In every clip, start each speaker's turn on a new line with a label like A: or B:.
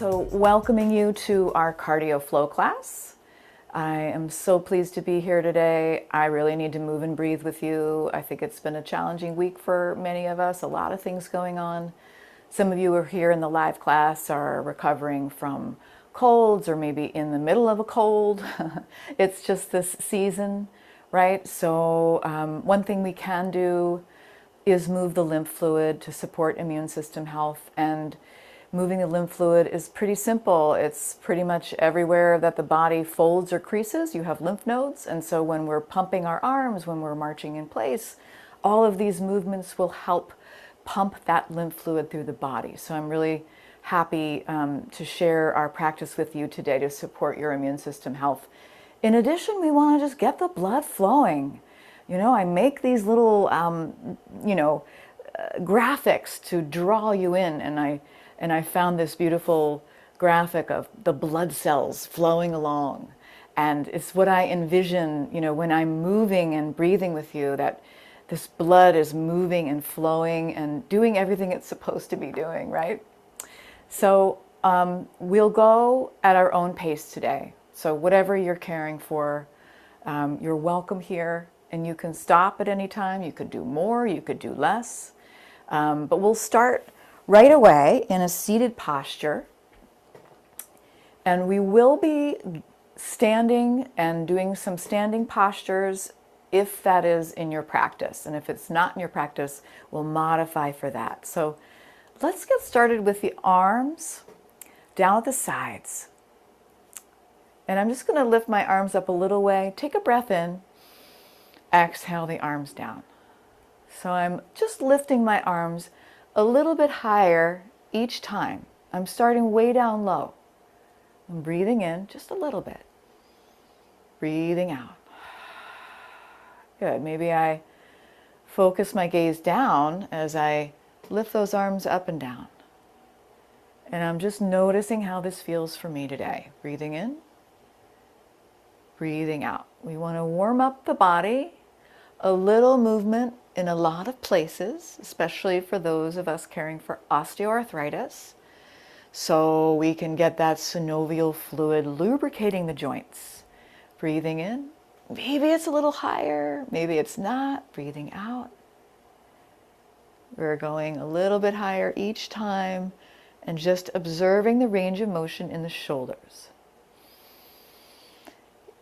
A: So welcoming you to our cardio flow class. I am so pleased to be here today. I really need to move and breathe with you. I think it's been a challenging week for many of us, a lot of things going on. Some of you are here in the live class are recovering from colds or maybe in the middle of a cold. It's just this season, right? So one thing we can do is move the lymph fluid to support immune system health. And moving the lymph fluid is pretty simple. It's pretty much everywhere that the body folds or creases, you have lymph nodes. And so when we're pumping our arms, when we're marching in place, all of these movements will help pump that lymph fluid through the body. So I'm really happy to share our practice with you today to support your immune system health. In addition, we want to just get the blood flowing. You know, I make these little, graphics to draw you in, and I found this beautiful graphic of the blood cells flowing along. And it's what I envision, you know, when I'm moving and breathing with you, that this blood is moving and flowing and doing everything it's supposed to be doing, right? So we'll go at our own pace today. So whatever you're caring for, you're welcome here. And you can stop at any time. You could do more, you could do less. But we'll start right away in a seated posture. And we will be standing and doing some standing postures if that is in your practice. And if it's not in your practice, we'll modify for that. So let's get started with the arms down at the sides. And I'm just going to lift my arms up a little way. Take a breath in. Exhale the arms down. So I'm just lifting my arms a little bit higher each time. I'm starting way down low. I'm breathing in just a little bit. Breathing out. Good. Maybe I focus my gaze down as I lift those arms up and down. And I'm just noticing how this feels for me today. Breathing in. Breathing out. We want to warm up the body. A little movement in a lot of places, especially for those of us caring for osteoarthritis, so we can get that synovial fluid lubricating the joints. Breathing in. Maybe it's a little higher, maybe it's not. Breathing out. We're going a little bit higher each time and just observing the range of motion in the shoulders.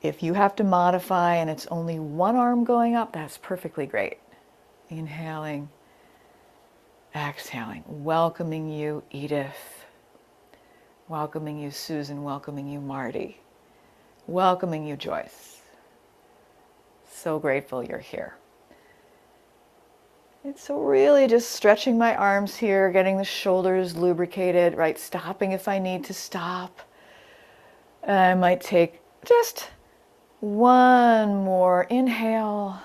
A: If you have to modify and it's only one arm going up, that's perfectly great. Inhaling, exhaling, welcoming you, Edith. Welcoming you, Susan. Welcoming you, Marty. Welcoming you, Joyce. So grateful you're here. It's so really just stretching my arms here, getting the shoulders lubricated, right? Stopping if I need to stop. I might take just one more inhale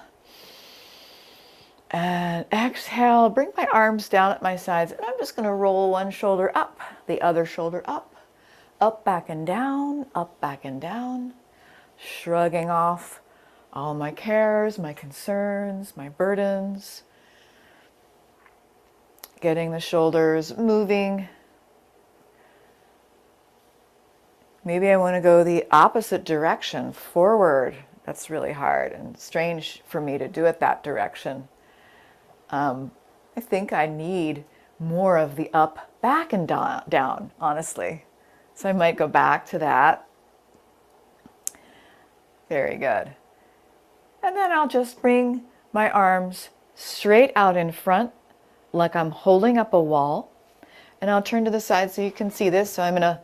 A: and exhale. Bring my arms down at my sides, and I'm just going to roll one shoulder up, the other shoulder up, back and down, up, back and down, shrugging off all my cares, my concerns, my burdens, getting the shoulders moving. Maybe I want to go the opposite direction, forward. That's really hard and strange for me to do it that direction. I think I need more of the up, back, and down, honestly. So I might go back to that. Very good. And then I'll just bring my arms straight out in front, like I'm holding up a wall. And I'll turn to the side so you can see this. So I'm going to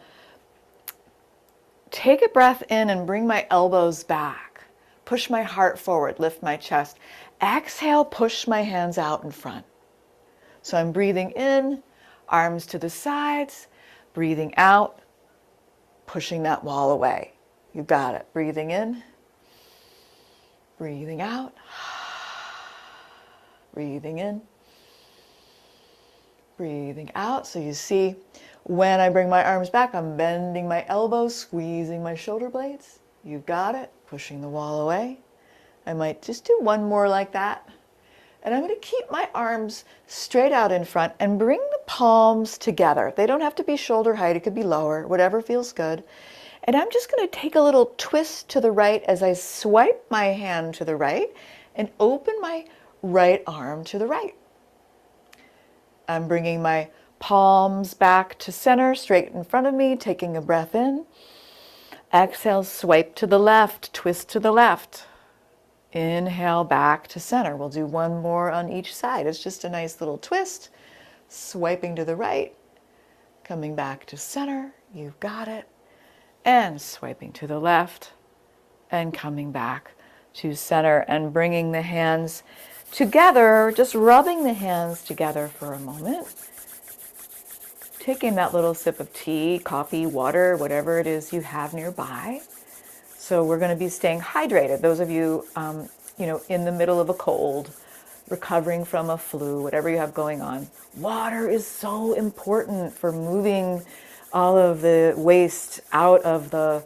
A: take a breath in and bring my elbows back. Push my heart forward, lift my chest. Exhale, push my hands out in front. So I'm breathing in, arms to the sides, breathing out, pushing that wall away. You got it. Breathing in, breathing out, breathing in, breathing out. So you see, when I bring my arms back, I'm bending my elbows, squeezing my shoulder blades. You've got it. Pushing the wall away. I might just do one more like that. And I'm going to keep my arms straight out in front and bring the palms together. They don't have to be shoulder height. It could be lower, whatever feels good. And I'm just going to take a little twist to the right as I swipe my hand to the right and open my right arm to the right. I'm bringing my palms back to center, straight in front of me, taking a breath in. Exhale, swipe to the left, twist to the left. Inhale, back to center. We'll do one more on each side. It's just a nice little twist. Swiping to the right, coming back to center. You've got it. And swiping to the left and coming back to center and bringing the hands together, just rubbing the hands together for a moment. Taking that little sip of tea, coffee, water, whatever it is you have nearby. So we're going to be staying hydrated. Those of you, in the middle of a cold, recovering from a flu, whatever you have going on, water is so important for moving all of the waste out of the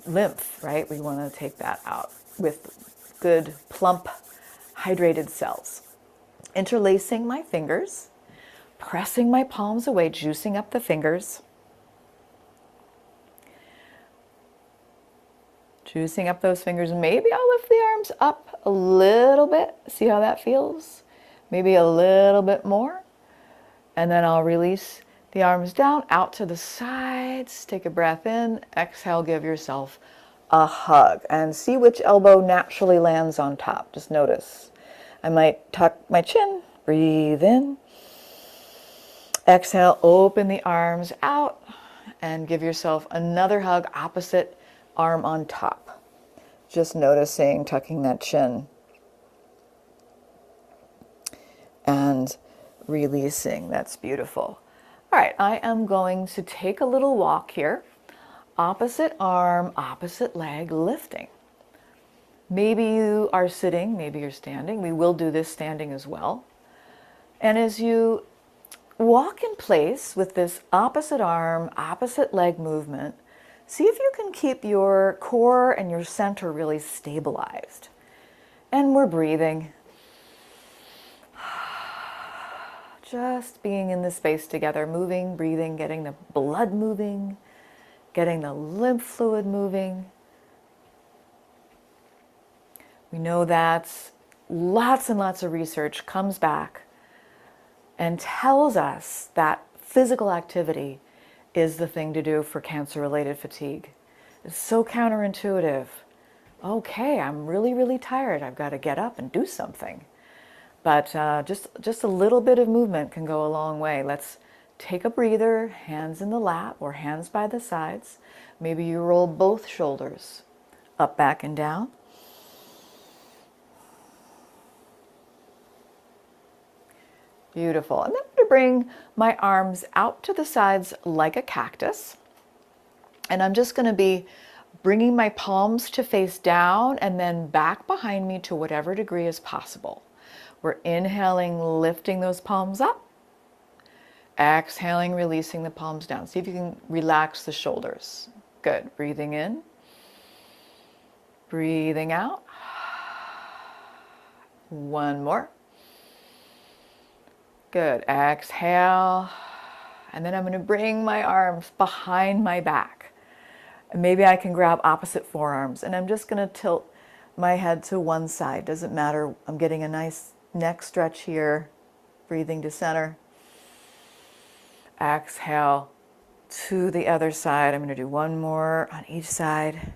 A: lymph, right? We want to take that out with good, plump, hydrated cells. Interlacing my fingers, pressing my palms away, juicing up the fingers. Juicing up those fingers. Maybe I'll lift the arms up a little bit. See how that feels? Maybe a little bit more. And then I'll release the arms down, out to the sides. Take a breath in. Exhale, give yourself a hug. And see which elbow naturally lands on top. Just notice. I might tuck my chin. Breathe in. Exhale, open the arms out. And give yourself another hug, opposite arm on top. Just noticing, tucking that chin. And releasing. That's beautiful. All right, I am going to take a little walk here. Opposite arm, opposite leg, lifting. Maybe you are sitting, maybe you're standing. We will do this standing as well. And as you walk in place with this opposite arm, opposite leg movement, see if you can keep your core and your center really stabilized. And we're breathing. Just being in this space together, moving, breathing, getting the blood moving, getting the lymph fluid moving. We know that lots and lots of research comes back and tells us that physical activity is the thing to do for cancer-related fatigue. It's so counterintuitive. Okay, I'm really, really tired. I've got to get up and do something. But just a little bit of movement can go a long way. Let's take a breather, hands in the lap or hands by the sides. Maybe you roll both shoulders up, back, and down. Beautiful. And then I'm going to bring my arms out to the sides like a cactus. And I'm just going to be bringing my palms to face down and then back behind me to whatever degree is possible. We're inhaling, lifting those palms up. Exhaling, releasing the palms down. See if you can relax the shoulders. Good. Breathing in. Breathing out. One more. Good. Exhale. And then I'm going to bring my arms behind my back. And maybe I can grab opposite forearms. And I'm just going to tilt my head to one side. Doesn't matter. I'm getting a nice neck stretch here. Breathing to center. Exhale to the other side. I'm going to do one more on each side.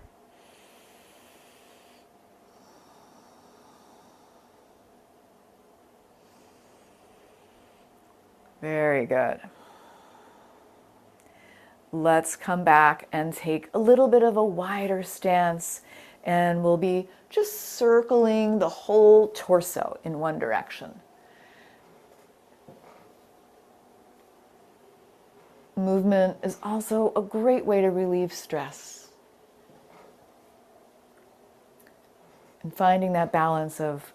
A: Very good. Let's come back and take a little bit of a wider stance, and we'll be just circling the whole torso in one direction. Movement is also a great way to relieve stress. And finding that balance of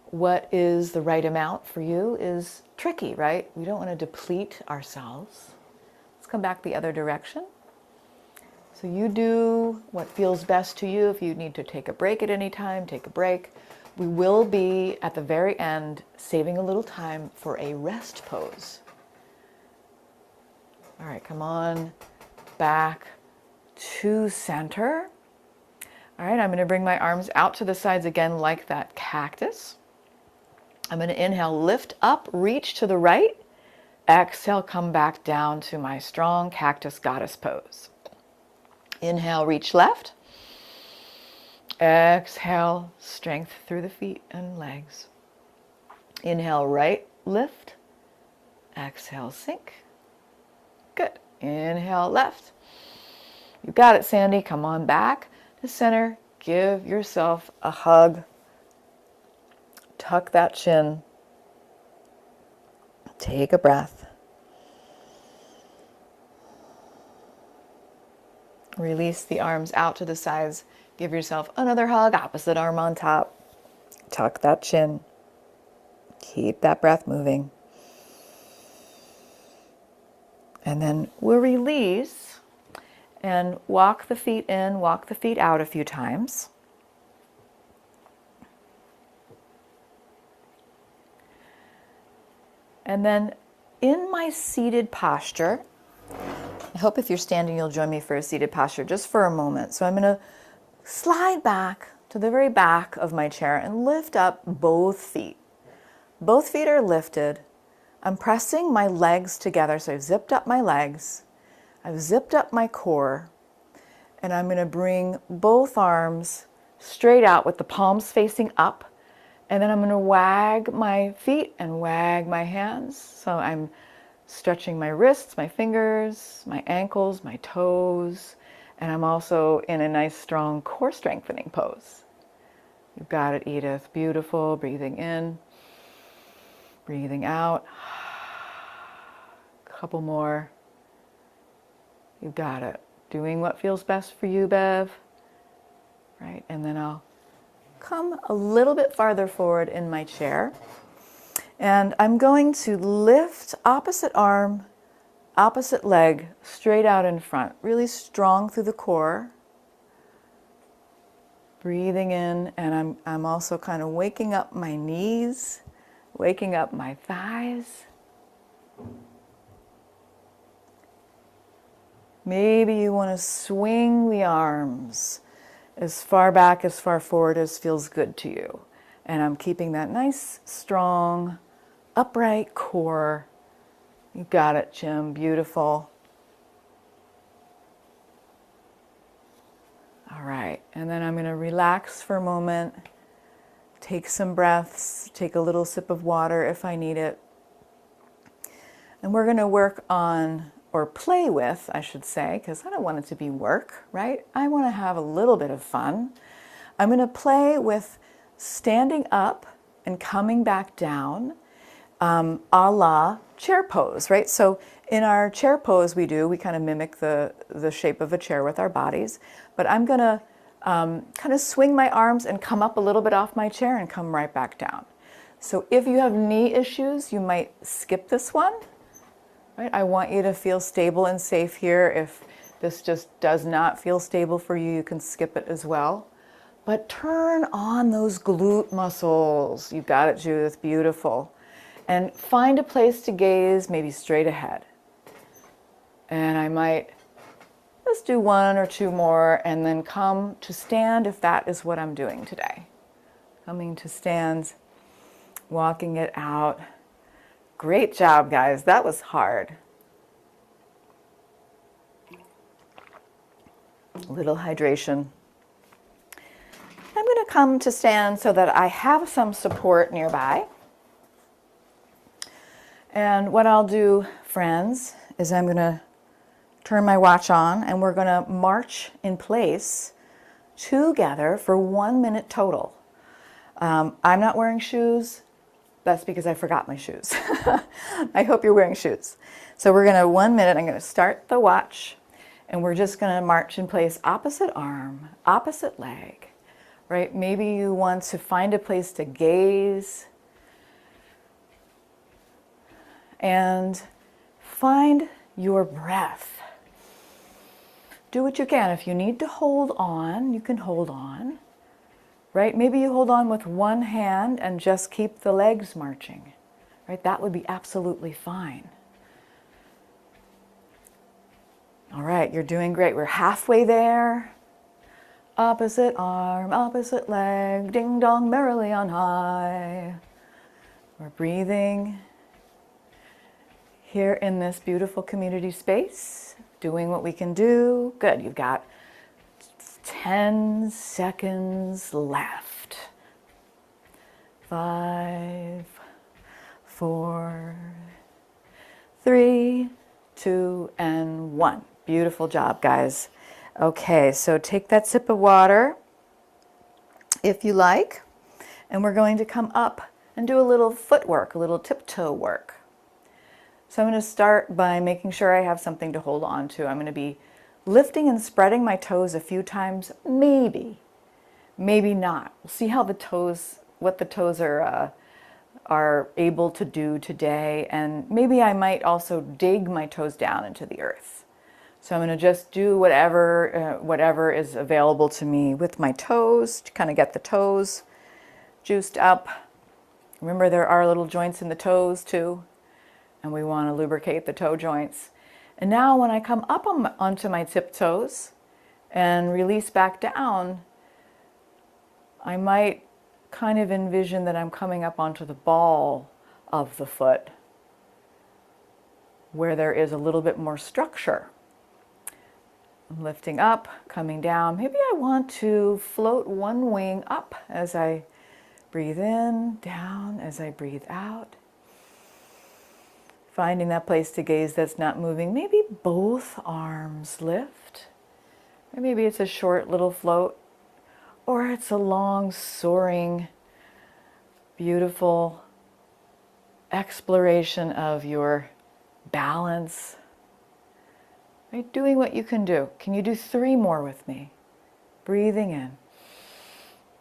A: what is the right amount for you is tricky, right? We don't want to deplete ourselves. Let's come back the other direction. So you do what feels best to you. If you need to take a break at any time, take a break. We will be, at the very end, saving a little time for a rest pose. All right, come on back to center. All right, I'm going to bring my arms out to the sides again like that cactus. I'm going to inhale, lift up, reach to the right. Exhale, come back down to my strong cactus goddess pose. Inhale, reach left. Exhale, strength through the feet and legs. Inhale, right, lift. Exhale, sink. Good. Inhale, left. You got it, Sandy. Come on back to center. Give yourself a hug. Tuck that chin. Take a breath. Release the arms out to the sides. Give yourself another hug. Opposite arm on top. Tuck that chin. Keep that breath moving. And then we'll release and walk the feet in, walk the feet out a few times. And then in my seated posture, I hope if you're standing, you'll join me for a seated posture just for a moment. So I'm going to slide back to the very back of my chair and lift up both feet. Both feet are lifted. I'm pressing my legs together. So I've zipped up my legs. I've zipped up my core. And I'm going to bring both arms straight out with the palms facing up. And then I'm going to wag my feet and wag my hands. So I'm stretching my wrists, my fingers, my ankles, my toes. And I'm also in a nice strong core strengthening pose. You've got it, Edith. Beautiful. Breathing in, breathing out. Couple more. You've got it. Doing what feels best for you, Bev. Right, and then I'll come a little bit farther forward in my chair. And I'm going to lift opposite arm, opposite leg, straight out in front. Really strong through the core. Breathing in, and I'm also kind of waking up my knees, waking up my thighs. Maybe you want to swing the arms as far back, as far forward as feels good to you. And I'm keeping that nice, strong, upright core. You got it, Jim. Beautiful. All right. And then I'm going to relax for a moment. Take some breaths. Take a little sip of water if I need it. And we're going to work on, or play with, I should say, because I don't want it to be work, right? I want to have a little bit of fun. I'm going to play with standing up and coming back down, a la chair pose, right? So in our chair pose we kind of mimic the shape of a chair with our bodies, but I'm going to kind of swing my arms and come up a little bit off my chair and come right back down. So if you have knee issues, you might skip this one. Right? I want you to feel stable and safe here. If this just does not feel stable for you, you can skip it as well. But turn on those glute muscles. You've got it, Judith. Beautiful. And find a place to gaze, maybe straight ahead. And I might just do one or two more and then come to stand if that is what I'm doing today. Coming to stand, walking it out. Great job, guys. That was hard. A little hydration. I'm going to come to stand so that I have some support nearby. And what I'll do, friends, is I'm going to turn my watch on and we're going to march in place together for 1 minute total. I'm not wearing shoes. That's because I forgot my shoes. I hope you're wearing shoes. So we're going to 1 minute. I'm going to start the watch and we're just going to march in place, opposite arm, opposite leg, right? Maybe you want to find a place to gaze and find your breath. Do what you can. If you need to hold on, you can hold on. right? Maybe you hold on with one hand and just keep the legs marching, right? That would be absolutely fine. All right, you're doing great. We're halfway there. Opposite arm, opposite leg, ding dong merrily on high. We're breathing here in this beautiful community space, doing what we can do. Good, you've got 10 seconds left. 5, 4, 3, 2, and 1. Beautiful job, guys. Okay, so take that sip of water if you like, and we're going to come up and do a little footwork, a little tiptoe work. So I'm going to start by making sure I have something to hold on to. I'm going to be lifting and spreading my toes a few times, maybe not. We'll see how what the toes are able to do today, and maybe I might also dig my toes down into the earth. So I'm going to just do whatever is available to me with my toes to kind of get the toes juiced up. Remember, there are little joints in the toes too, and we want to lubricate the toe joints. And now when I come up onto my tiptoes and release back down, I might kind of envision that I'm coming up onto the ball of the foot where there is a little bit more structure. I'm lifting up, coming down. Maybe I want to float one wing up as I breathe in, down as I breathe out. Finding that place to gaze that's not moving. Maybe both arms lift. Or maybe it's a short little float. Or it's a long, soaring, beautiful exploration of your balance. Right? Doing what you can do. Can you do 3 more with me? Breathing in.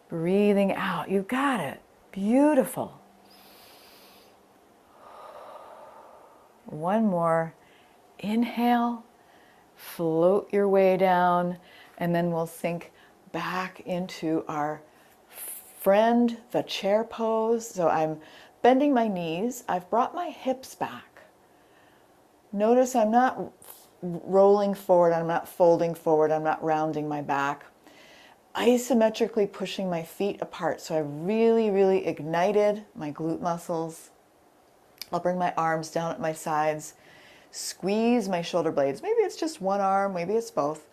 A: Breathing out. You got it. Beautiful. One more. Inhale. Float your way down. And then we'll sink back into our friend, the chair pose. So I'm bending my knees. I've brought my hips back. Notice I'm not rolling forward, I'm not folding forward, I'm not rounding my back. Isometrically pushing my feet apart. So I've really ignited my glute muscles. I'll bring my arms down at my sides, squeeze my shoulder blades. Maybe it's just one arm, maybe it's both.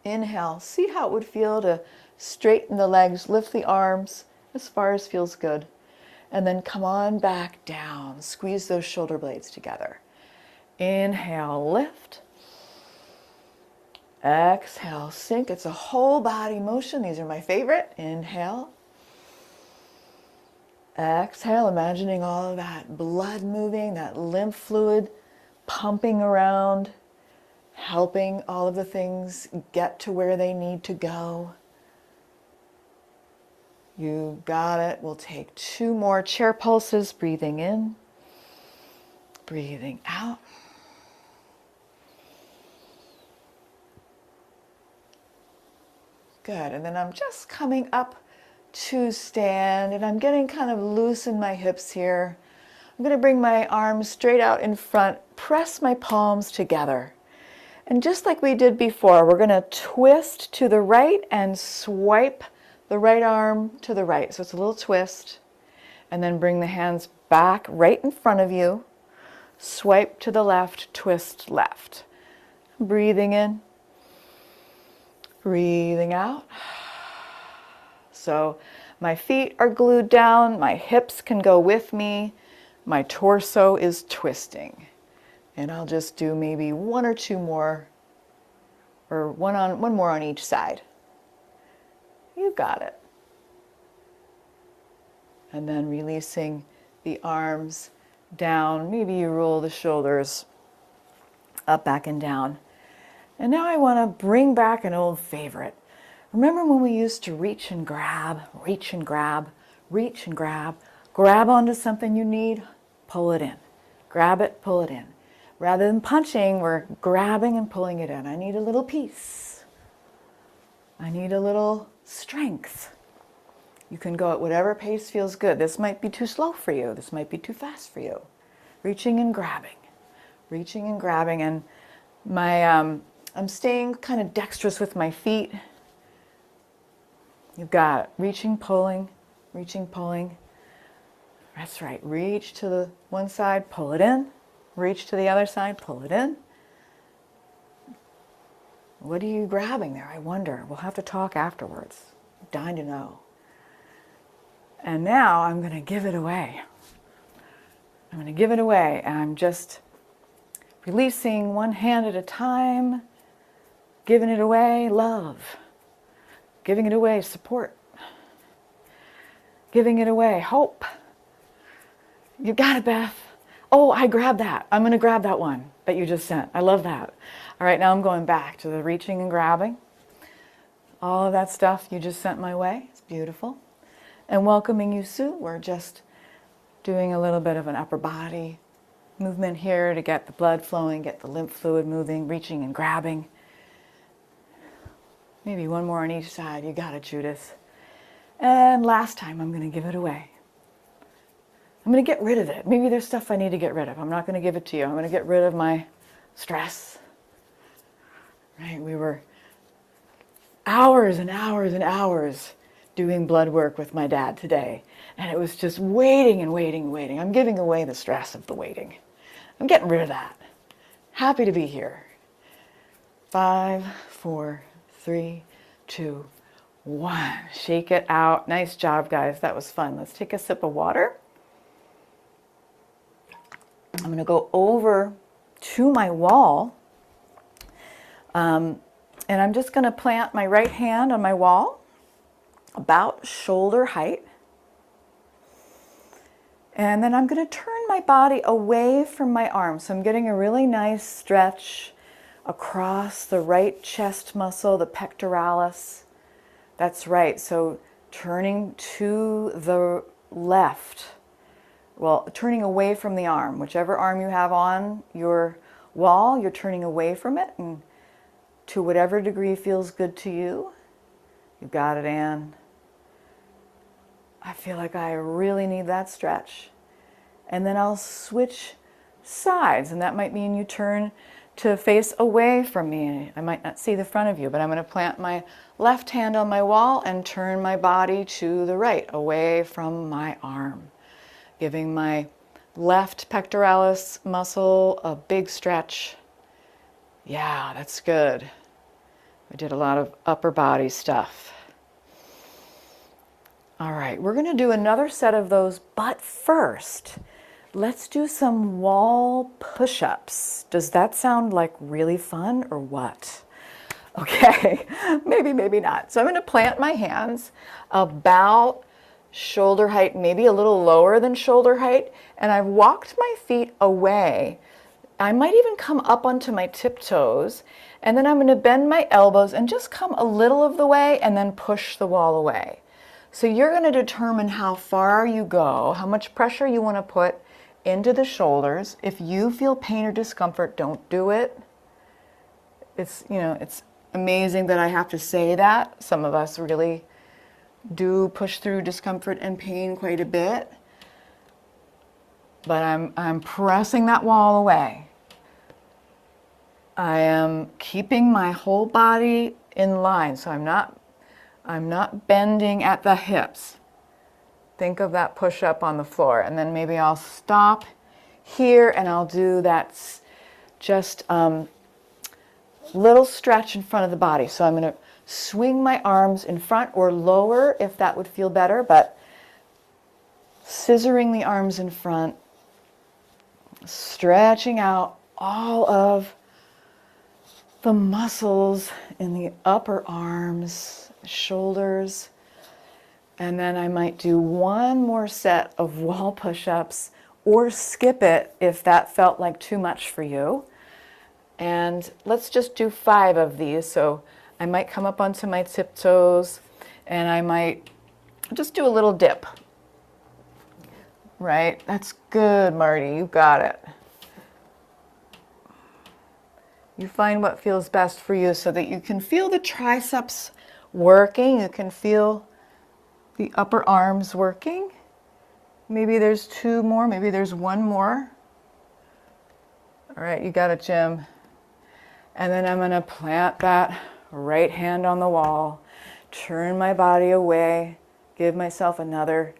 A: Inhale, see how it would feel to straighten the legs, lift the arms as far as feels good. And then come on back down, squeeze those shoulder blades together. Inhale, lift. Exhale, sink. It's a whole body motion. These are my favorite. Inhale. Exhale, imagining all of that blood moving, that lymph fluid pumping around, helping all of the things get to where they need to go. You got it. We'll take 2 more chair pulses, breathing in, breathing out. Good, and then I'm just coming up to stand, and I'm getting kind of loose in my hips here. I'm going to bring my arms straight out in front, press my palms together. And just like we did before, we're going to twist to the right and swipe the right arm to the right. So it's a little twist, and then bring the hands back right in front of you. Swipe to the left, twist left. Breathing in. Breathing out. So my feet are glued down, my hips can go with me, my torso is twisting. And I'll just do maybe 1 or 2 more, or one more on each side. You got it. And then releasing the arms down. Maybe you roll the shoulders up, back, and down. And now I want to bring back an old favorite. Remember when we used to reach and grab, reach and grab, reach and grab onto something you need, pull it in. Grab it, pull it in. Rather than punching, we're grabbing and pulling it in. I need a little peace. I need a little strength. You can go at whatever pace feels good. This might be too slow for you. This might be too fast for you. Reaching and grabbing, and I'm staying kind of dexterous with my feet. You've got it. Reaching, pulling. That's right. Reach to the one side, pull it in. Reach to the other side, pull it in. What are you grabbing there? I wonder. We'll have to talk afterwards. I'm dying to know. And now I'm going to give it away. And I'm just releasing one hand at a time, giving it away, love. Giving it away, support. Giving it away, hope. You got it, Beth. Oh, I grabbed that. I'm going to grab that one that you just sent. I love that. All right, now I'm going back to the reaching and grabbing. All of that stuff you just sent my way. It's beautiful. And welcoming you, Sue. We're just doing a little bit of an upper body movement here to get the blood flowing, get the lymph fluid moving, reaching and grabbing. Maybe one more on each side. You got it, Judith. And last time, I'm going to give it away. I'm going to get rid of it. Maybe there's stuff I need to get rid of. I'm not going to give it to you. I'm going to get rid of my stress. Right? We were hours and hours and hours doing blood work with my dad today. And it was just waiting and waiting and waiting. I'm giving away the stress of the waiting. I'm getting rid of that. Happy to be here. 5, 4, 3, 2, 1. Shake it out. Nice job, guys. That was fun. Let's take a sip of water. I'm going to go over to my wall. And I'm just going to plant my right hand on my wall, about shoulder height. And then I'm going to turn my body away from my arms. So I'm getting a really nice stretch across the right chest muscle, the pectoralis. That's right. So turning to the left. Well, turning away from the arm. Whichever arm you have on your wall, you're turning away from it. And to whatever degree feels good to you. You got it, Anne. I feel like I really need that stretch. And then I'll switch sides, and that might mean you turn to face away from me. I might not see the front of you, but I'm going to plant my left hand on my wall and turn my body to the right, away from my arm, giving my left pectoralis muscle a big stretch. Yeah, that's good. I did a lot of upper body stuff. All right, we're going to do another set of those, but first, let's do some wall push-ups. Does that sound like really fun or what? Okay, maybe not. So I'm going to plant my hands about shoulder height, maybe a little lower than shoulder height, and I've walked my feet away. I might even come up onto my tiptoes, and then I'm going to bend my elbows and just come a little of the way and then push the wall away. So you're going to determine how far you go, how much pressure you want to put into the shoulders. If you feel pain or discomfort, don't do it. It's amazing that I have to say that. Some of us really do push through discomfort and pain quite a bit. But I'm pressing that wall away. I am keeping my whole body in line, so I'm not bending at the hips. Think of that push-up on the floor, and then maybe I'll stop here and I'll do that just little stretch in front of the body. So I'm going to swing my arms in front or lower if that would feel better, but scissoring the arms in front, stretching out all of the muscles in the upper arms, shoulders, and then I might do one more set of wall push-ups or skip it if that felt like too much for you. And let's just do 5 of these. So I might come up onto my tiptoes and I might just do a little dip. Right? That's good, Marty. You got it. You find what feels best for you so that you can feel the triceps working. You can feel the upper arms working. Maybe there's 2 more, maybe there's 1 more. All right, you got it, Jim. And then I'm going to plant that right hand on the wall, turn my body away, give myself another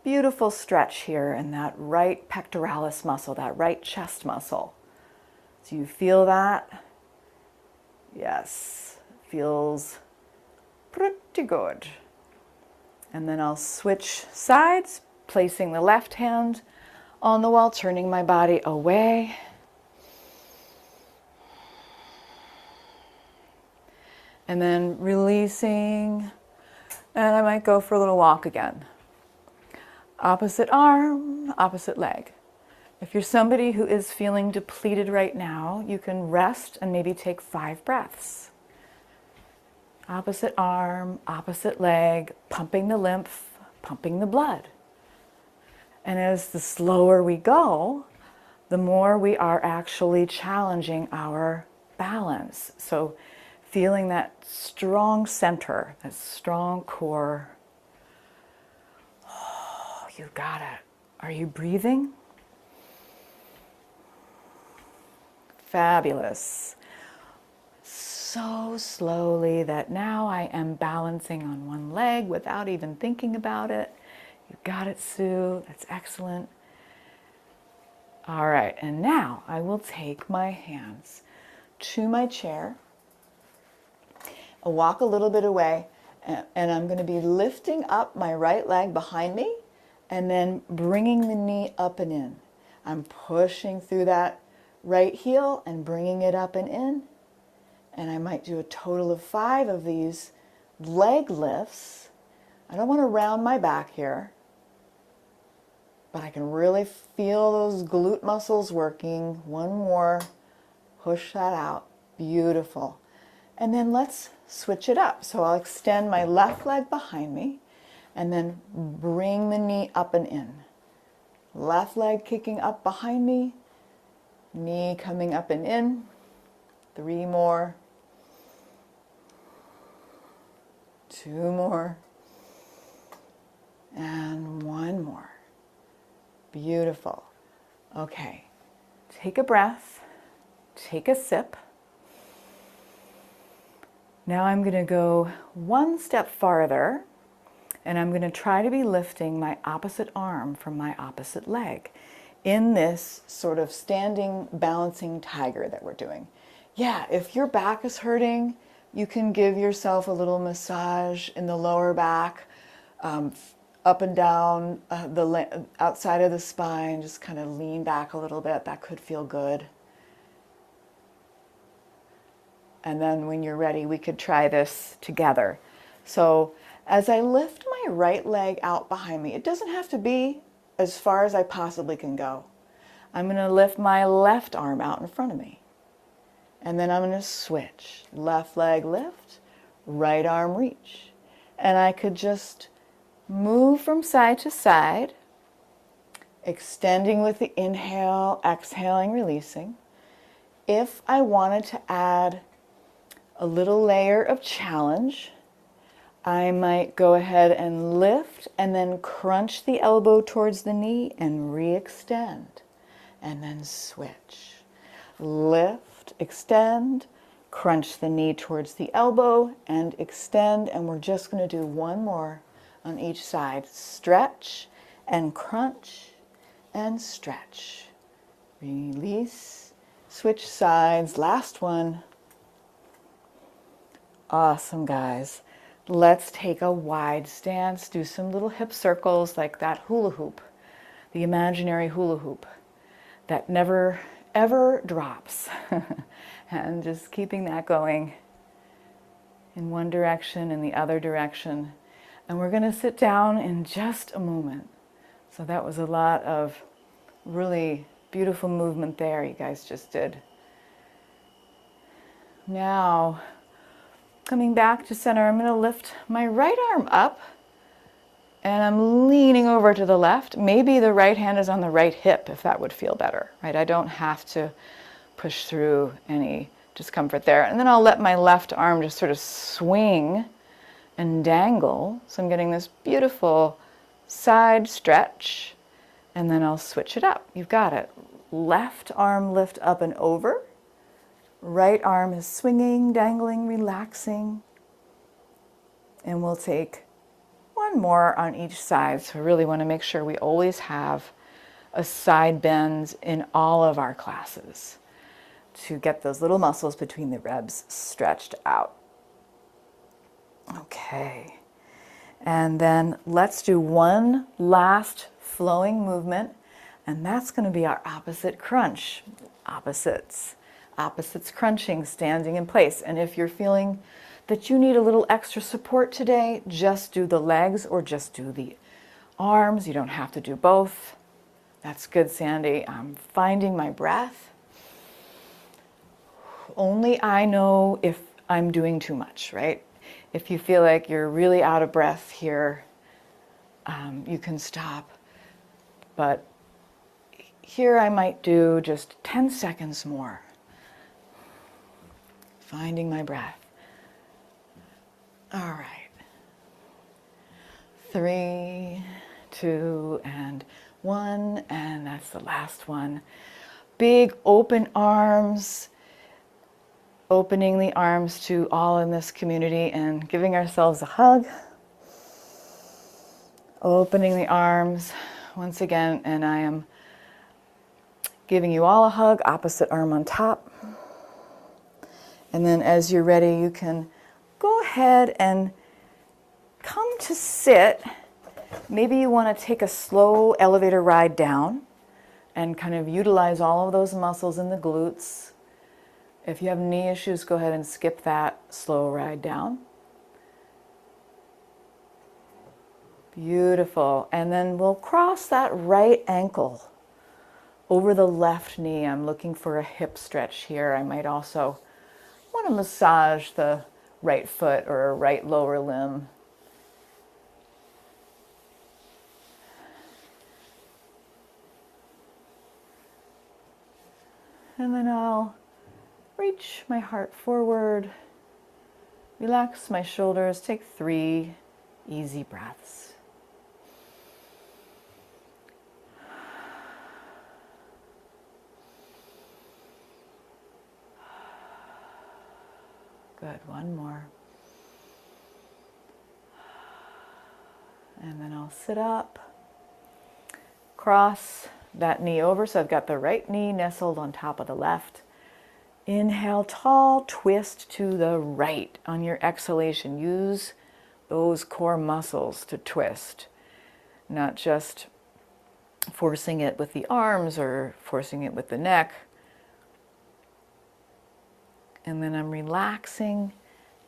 A: beautiful stretch here in that right pectoralis muscle, that right chest muscle. Do you feel that? Yes, feels pretty good. And then I'll switch sides, placing the left hand on the wall, turning my body away. And then releasing, and I might go for a little walk again. Opposite arm, opposite leg. If you're somebody who is feeling depleted right now, you can rest and maybe take 5 breaths. Opposite arm, opposite leg, pumping the lymph, pumping the blood. And as the slower we go, the more we are actually challenging our balance. So feeling that strong center, that strong core. Oh, you got it. Are you breathing? Fabulous. So slowly that now I am balancing on one leg without even thinking about it. You got it, Sue. That's excellent. All right, and now I will take my hands to my chair. I'll walk a little bit away, and I'm going to be lifting up my right leg behind me and then bringing the knee up and in. I'm pushing through that right heel and bringing it up and in. And I might do a total of 5 of these leg lifts. I don't want to round my back here, but I can really feel those glute muscles working. 1 more. Push that out. Beautiful. And then let's switch it up. So I'll extend my left leg behind me and then bring the knee up and in. Left leg kicking up behind me, knee coming up and in. 3 more. 2 more. And 1 more. Beautiful. Okay. Take a breath. Take a sip. Now I'm going to go 1 step farther, and I'm going to try to be lifting my opposite arm from my opposite leg in this sort of standing balancing tiger that we're doing. Yeah, if your back is hurting, you can give yourself a little massage in the lower back, up and down the outside of the spine, just kind of lean back a little bit. That could feel good. And then when you're ready, we could try this together. So as I lift my right leg out behind me, it doesn't have to be as far as I possibly can go. I'm going to lift my left arm out in front of me. And then I'm going to switch. Left leg lift, right arm reach. And I could just move from side to side, extending with the inhale, exhaling, releasing. If I wanted to add a little layer of challenge, I might go ahead and lift and then crunch the elbow towards the knee and re-extend. And then switch. Lift, extend, crunch the knee towards the elbow and extend. And we're just going to do 1 more on each side. Stretch and crunch and stretch. Release, switch sides. Last one. Awesome, guys. Let's take a wide stance, do some little hip circles like that hula hoop, the imaginary hula hoop that never ever drops. And just keeping that going in one direction and the other direction. And we're going to sit down in just a moment. So that was a lot of really beautiful movement there you guys just did. Now, coming back to center, I'm going to lift my right arm up and I'm leaning over to the left. Maybe the right hand is on the right hip if that would feel better, right? I don't have to push through any discomfort there. And then I'll let my left arm just sort of swing and dangle. So I'm getting this beautiful side stretch, and then I'll switch it up. You've got it. Left arm lift up and over. Right arm is swinging, dangling, relaxing. And we'll take one more on each side. So we really want to make sure we always have a side bend in all of our classes to get those little muscles between the ribs stretched out. Okay. And then let's do one last flowing movement, and that's going to be our opposite crunch. Opposites crunching, standing in place. And if you're feeling that you need a little extra support today, just do the legs or just do the arms. You don't have to do both. That's good, Sandy. I'm finding my breath. Only I know if I'm doing too much, right? If you feel like you're really out of breath here, you can stop. But here I might do just 10 seconds more. Finding my breath. All right. 3, 2, and 1, and that's the last one. Big open arms, opening the arms to all in this community and giving ourselves a hug. Opening the arms once again, and I am giving you all a hug, opposite arm on top. And then as you're ready, you can go ahead and come to sit. Maybe you want to take a slow elevator ride down and kind of utilize all of those muscles in the glutes. If you have knee issues, go ahead and skip that slow ride down. Beautiful. And then we'll cross that right ankle over the left knee. I'm looking for a hip stretch here. I might also want to massage the right foot or right lower limb. And then I'll reach my heart forward, relax my shoulders, take 3 easy breaths. Good, one more. And then I'll sit up, cross that knee over. So I've got the right knee nestled on top of the left. Inhale, tall twist to the right. On your exhalation, use those core muscles to twist, not just forcing it with the arms or forcing it with the neck. And then I'm relaxing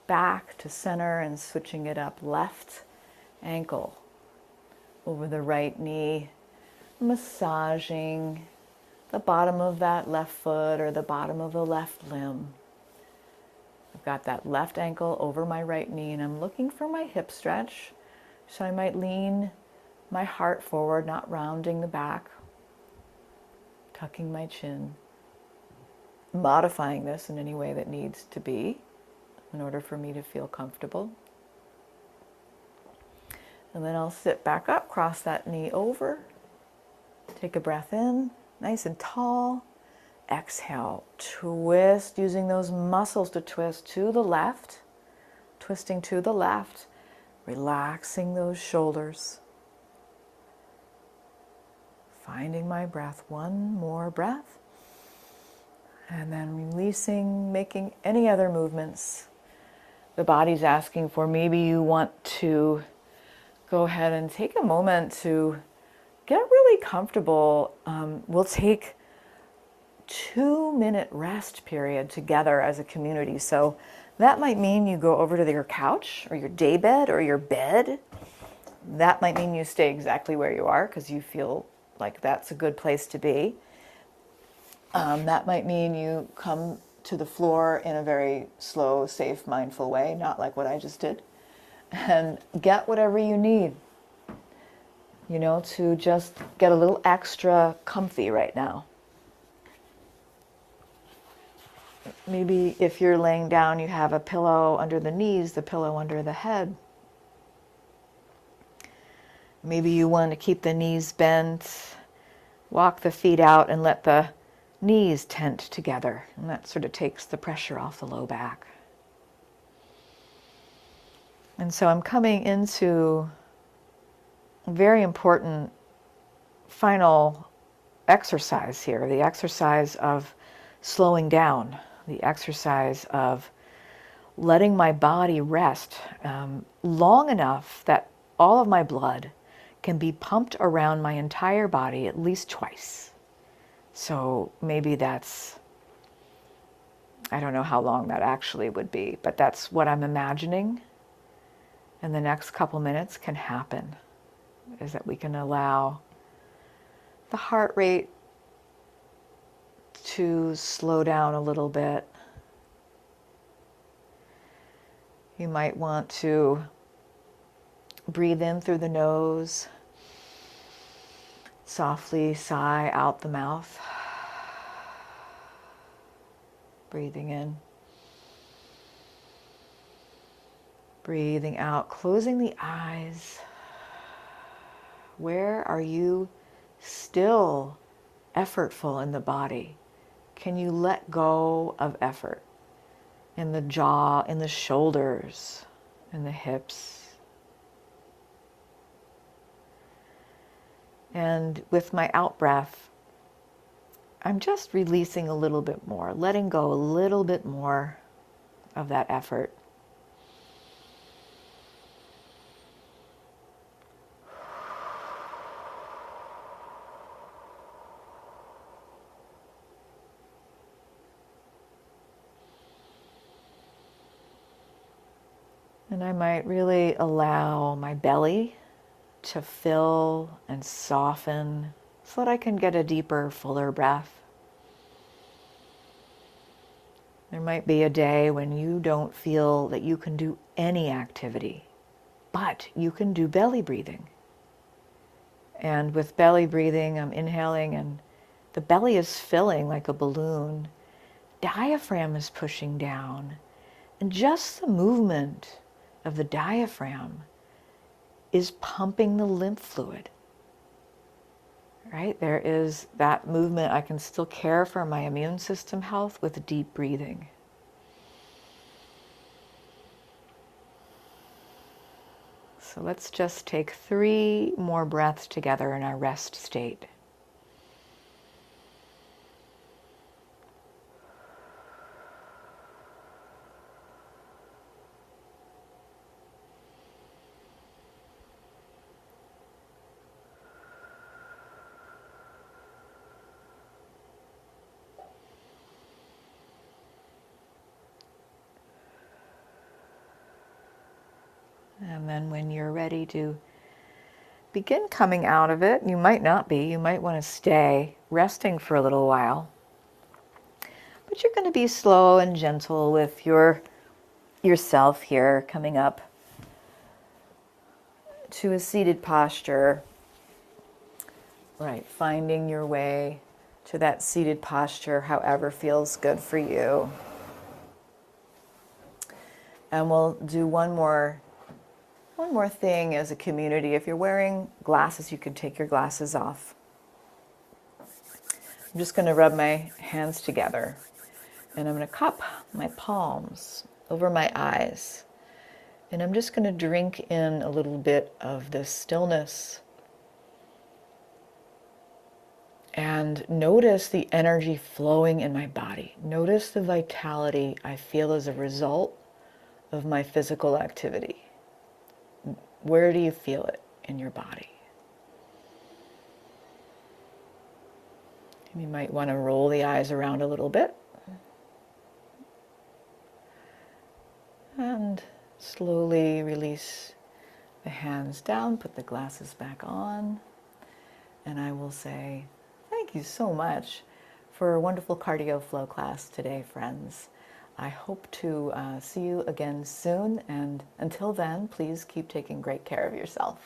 A: back to center and switching it up. Left ankle over the right knee, massaging the bottom of that left foot or the bottom of the left limb. I've got that left ankle over my right knee and I'm looking for my hip stretch. So I might lean my heart forward, not rounding the back, tucking my chin, modifying this in any way that needs to be in order for me to feel comfortable. And then I'll sit back up, cross that knee over, take a breath in, nice and tall. Exhale, twist, using those muscles to twist to the left, twisting to the left, relaxing those shoulders. Finding my breath, one more breath. And then releasing, making any other movements the body's asking for. Maybe you want to go ahead and take a moment to get really comfortable. We'll take 2-minute rest period together as a community. So that might mean you go over to your couch or your day bed or your bed. That might mean you stay exactly where you are because you feel like that's a good place to be. That might mean you come to the floor in a very slow, safe, mindful way, not like what I just did, and get whatever you need, to just get a little extra comfy right now. Maybe if you're laying down, you have a pillow under the knees, the pillow under the head. Maybe you want to keep the knees bent, walk the feet out and let the knees tent together. And that sort of takes the pressure off the low back. And so I'm coming into a very important final exercise here, the exercise of slowing down, the exercise of letting my body rest long enough that all of my blood can be pumped around my entire body at least twice. So maybe that's, I don't know how long that actually would be, but that's what I'm imagining. And the next couple minutes can happen, is that we can allow the heart rate to slow down a little bit. You might want to breathe in through the nose, softly sigh out the mouth, breathing in, breathing out, closing the eyes. Where are you still effortful in the body? Can you let go of effort in the jaw, in the shoulders, in the hips? And with my out breath, I'm just releasing a little bit more, letting go a little bit more of that effort. And I might really allow my belly to fill and soften so that I can get a deeper, fuller breath. There might be a day when you don't feel that you can do any activity, but you can do belly breathing. And with belly breathing, I'm inhaling and the belly is filling like a balloon. Diaphragm is pushing down. And just the movement of the diaphragm is pumping the lymph fluid. Right? There is that movement. I can still care for my immune system health with deep breathing. So let's just take 3 more breaths together in our rest state. And then when you're ready to begin coming out of it, you might not be, you might want to stay resting for a little while. But you're going to be slow and gentle with yourself here, coming up to a seated posture. Right, finding your way to that seated posture, however feels good for you. And we'll do one more thing as a community. If you're wearing glasses, you could take your glasses off. I'm just going to rub my hands together and I'm going to cup my palms over my eyes. And I'm just going to drink in a little bit of this stillness. And notice the energy flowing in my body. Notice the vitality I feel as a result of my physical activity. Where do you feel it in your body? You might want to roll the eyes around a little bit. And slowly release the hands down, put the glasses back on. And I will say, thank you so much for a wonderful cardio flow class today, friends. I hope to see you again soon, and until then, please keep taking great care of yourself.